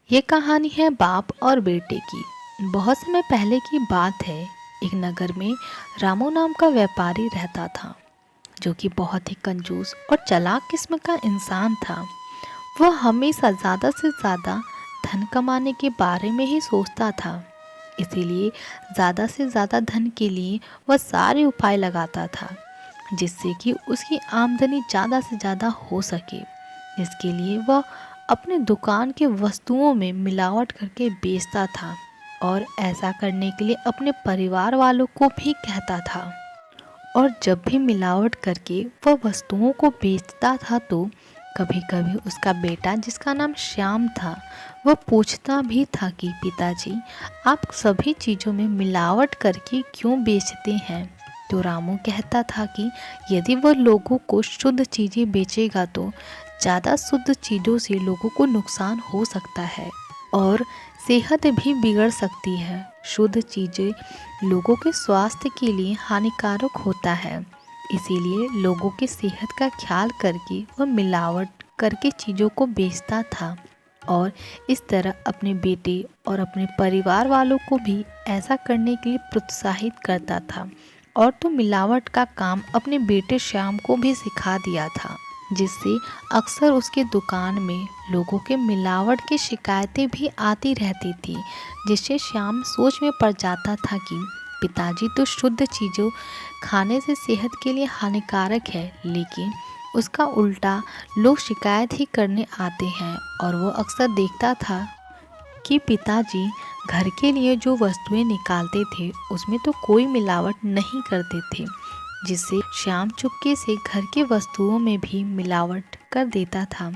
ये कहानी है बाप और बेटे की। बहुत समय पहले की बात है। एक नगर में रामू नाम का व्यापारी रहता था, जो कि बहुत ही कंजूस और चालाक किस्म का इंसान था। वह हमेशा ज़्यादा से ज़्यादा धन कमाने के बारे में ही सोचता था। इसीलिए ज़्यादा से ज़्यादा धन के लिए वह सारे उपाय लगाता था, जिससे कि उसकी आमदनी ज़्यादा से ज़्यादा हो सके। इसके लिए वह अपने दुकान के वस्तुओं में मिलावट करके बेचता था और ऐसा करने के लिए अपने परिवार वालों को भी कहता था। और जब भी मिलावट करके वह वस्तुओं को बेचता था तो कभी कभी उसका बेटा, जिसका नाम श्याम था, वह पूछता भी था कि पिताजी, आप सभी चीज़ों में मिलावट करके क्यों बेचते हैं। तो रामू कहता था कि यदि वह लोगों को शुद्ध चीज़ें बेचेगा तो ज़्यादा शुद्ध चीज़ों से लोगों को नुकसान हो सकता है और सेहत भी बिगड़ सकती है। शुद्ध चीज़ें लोगों के स्वास्थ्य के लिए हानिकारक होता है, इसीलिए लोगों की सेहत का ख्याल करके वह मिलावट करके चीज़ों को बेचता था और इस तरह अपने बेटे और अपने परिवार वालों को भी ऐसा करने के लिए प्रोत्साहित करता था। और तो मिलावट का काम अपने बेटे श्याम को भी सिखा दिया था, जिससे अक्सर उसके दुकान में लोगों के मिलावट की शिकायतें भी आती रहती थी, जिससे श्याम सोच में पड़ जाता था कि पिताजी तो शुद्ध चीज़ों खाने से सेहत के लिए हानिकारक है, लेकिन उसका उल्टा लोग शिकायत ही करने आते हैं। और वो अक्सर देखता था कि पिताजी घर के लिए जो वस्तुएं निकालते थे उसमें तो कोई मिलावट नहीं करते थे, जिससे श्याम चुपके से घर के वस्तुओं में भी मिलावट कर देता था,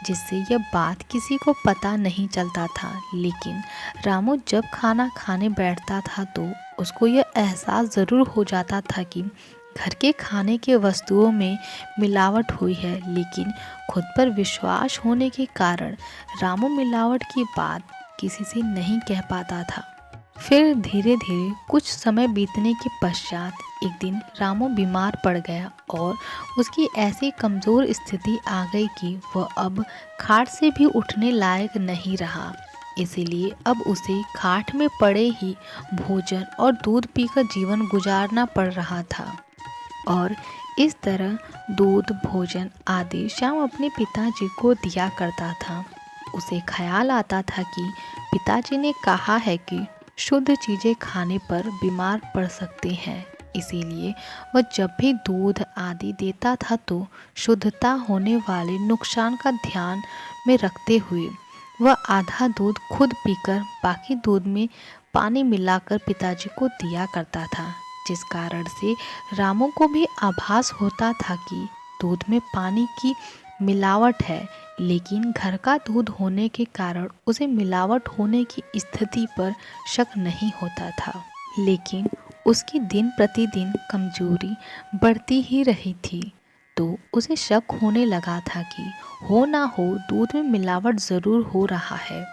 जिससे यह बात किसी को पता नहीं चलता था। लेकिन रामू जब खाना खाने बैठता था तो उसको यह एहसास ज़रूर हो जाता था कि घर के खाने के वस्तुओं में मिलावट हुई है, लेकिन खुद पर विश्वास होने के कारण रामू मिलावट की बात किसी से नहीं कह पाता था। फिर धीरे धीरे कुछ समय बीतने के पश्चात एक दिन रामू बीमार पड़ गया और उसकी ऐसी कमज़ोर स्थिति आ गई कि वह अब खाट से भी उठने लायक नहीं रहा। इसीलिए अब उसे खाट में पड़े ही भोजन और दूध पीकर जीवन गुजारना पड़ रहा था। और इस तरह दूध, भोजन आदि श्याम अपने पिताजी को दिया करता था। उसे ख्याल आता था कि पिताजी ने कहा है कि शुद्ध चीज़ें खाने पर बीमार पड़ सकते हैं, इसीलिए वह जब भी दूध आदि देता था तो शुद्धता होने वाले नुकसान का ध्यान में रखते हुए वह आधा दूध खुद पीकर बाकी दूध में पानी मिलाकर पिताजी को दिया करता था, जिस कारण से रामू को भी आभास होता था कि दूध में पानी की मिलावट है, लेकिन घर का दूध होने के कारण उसे मिलावट होने की स्थिति पर शक नहीं होता था। लेकिन उसकी दिन प्रतिदिन कमजोरी बढ़ती ही रही थी, तो उसे शक होने लगा था कि हो ना हो दूध में मिलावट ज़रूर हो रहा है।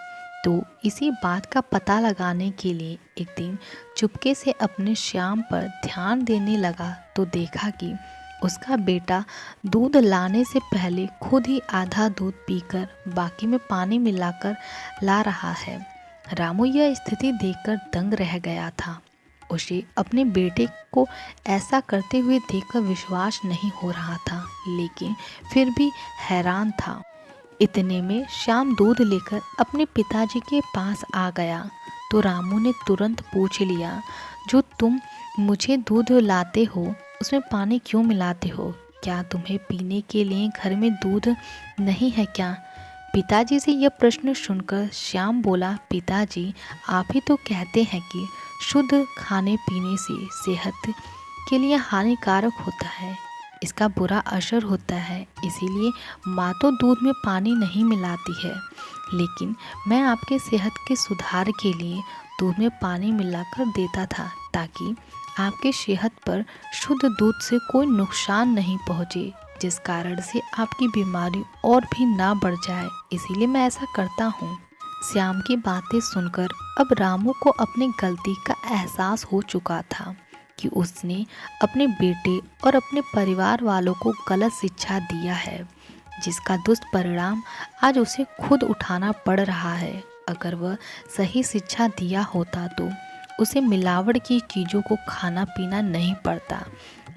तो इसी बात का पता लगाने के लिए एक दिन चुपके से अपने श्याम पर ध्यान देने लगा तो देखा कि उसका बेटा दूध लाने से पहले खुद ही आधा दूध पीकर बाकी में पानी मिलाकर ला रहा है। रामू यह स्थिति देखकर दंग रह गया था। उसे अपने बेटे को ऐसा करते हुए देखकर विश्वास नहीं हो रहा था, लेकिन फिर भी हैरान था। इतने में श्याम दूध लेकर अपने पिताजी के पास आ गया तो रामू ने तुरंत पूछ लिया, जो तुम मुझे दूध लाते हो उसमें पानी क्यों मिलाते हो? क्या तुम्हें पीने के लिए घर में दूध नहीं है क्या? पिताजी से यह प्रश्न सुनकर श्याम बोला, पिताजी, आप ही तो कहते हैं कि शुद्ध खाने पीने से सेहत के लिए हानिकारक होता है, इसका बुरा असर होता है, इसीलिए माँ तो दूध में पानी नहीं मिलाती है, लेकिन मैं आपके सेहत के सुधार के लिए दूध में पानी मिलाकर देता था ताकि आपकी सेहत पर शुद्ध दूध से कोई नुकसान नहीं पहुँचे, जिस कारण से आपकी बीमारी और भी ना बढ़ जाए, इसीलिए मैं ऐसा करता हूँ। श्याम की बातें सुनकर अब रामू को अपनी गलती का एहसास हो चुका था कि उसने अपने बेटे और अपने परिवार वालों को गलत शिक्षा दिया है, जिसका दुष्परिणाम आज उसे खुद उठाना पड़ रहा है। अगर वह सही शिक्षा दिया होता तो उसे मिलावट की चीज़ों को खाना पीना नहीं पड़ता,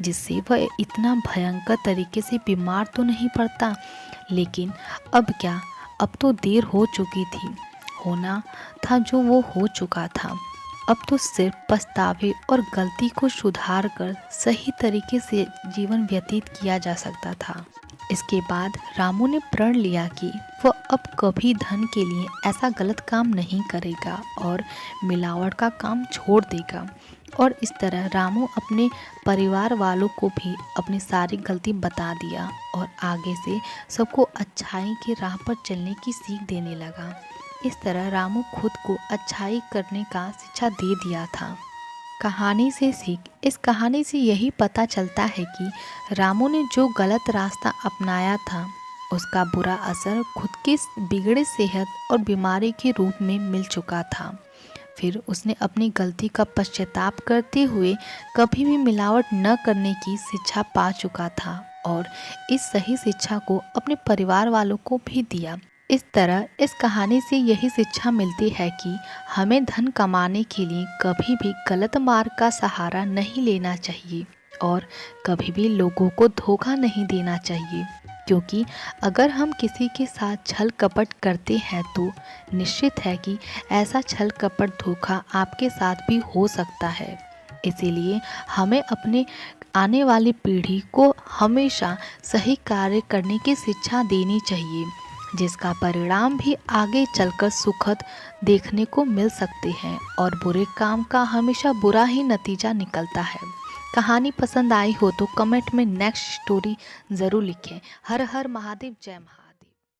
जिससे वह इतना भयंकर तरीके से बीमार तो नहीं पड़ता। लेकिन अब क्या, अब तो देर हो चुकी थी। होना था जो वो हो चुका था। अब तो सिर्फ पछतावे और गलती को सुधार कर सही तरीके से जीवन व्यतीत किया जा सकता था। इसके बाद रामू ने प्रण लिया कि वह अब कभी धन के लिए ऐसा गलत काम नहीं करेगा और मिलावट का काम छोड़ देगा। और इस तरह रामू अपने परिवार वालों को भी अपनी सारी गलती बता दिया और आगे से सबको अच्छाई की राह पर चलने की सीख देने लगा। इस तरह रामू खुद को अच्छाई करने का शिक्षा दे दिया था। कहानी से सीख, इस कहानी से यही पता चलता है कि रामू ने जो गलत रास्ता अपनाया था उसका बुरा असर खुद की बिगड़े सेहत और बीमारी के रूप में मिल चुका था। फिर उसने अपनी गलती का पश्चाताप करते हुए कभी भी मिलावट न करने की शिक्षा पा चुका था और इस सही शिक्षा को अपने परिवार वालों को भी दिया। इस तरह इस कहानी से यही शिक्षा मिलती है कि हमें धन कमाने के लिए कभी भी गलत मार्ग का सहारा नहीं लेना चाहिए और कभी भी लोगों को धोखा नहीं देना चाहिए, क्योंकि अगर हम किसी के साथ छल कपट करते हैं तो निश्चित है कि ऐसा छल कपट धोखा आपके साथ भी हो सकता है। इसीलिए हमें अपने आने वाली पीढ़ी को हमेशा सही कार्य करने की शिक्षा देनी चाहिए, जिसका परिणाम भी आगे चलकर सुखद देखने को मिल सकते हैं और बुरे काम का हमेशा बुरा ही नतीजा निकलता है। कहानी पसंद आई हो तो कमेंट में नेक्स्ट स्टोरी ज़रूर लिखें। हर हर महादेव, जय महादेव।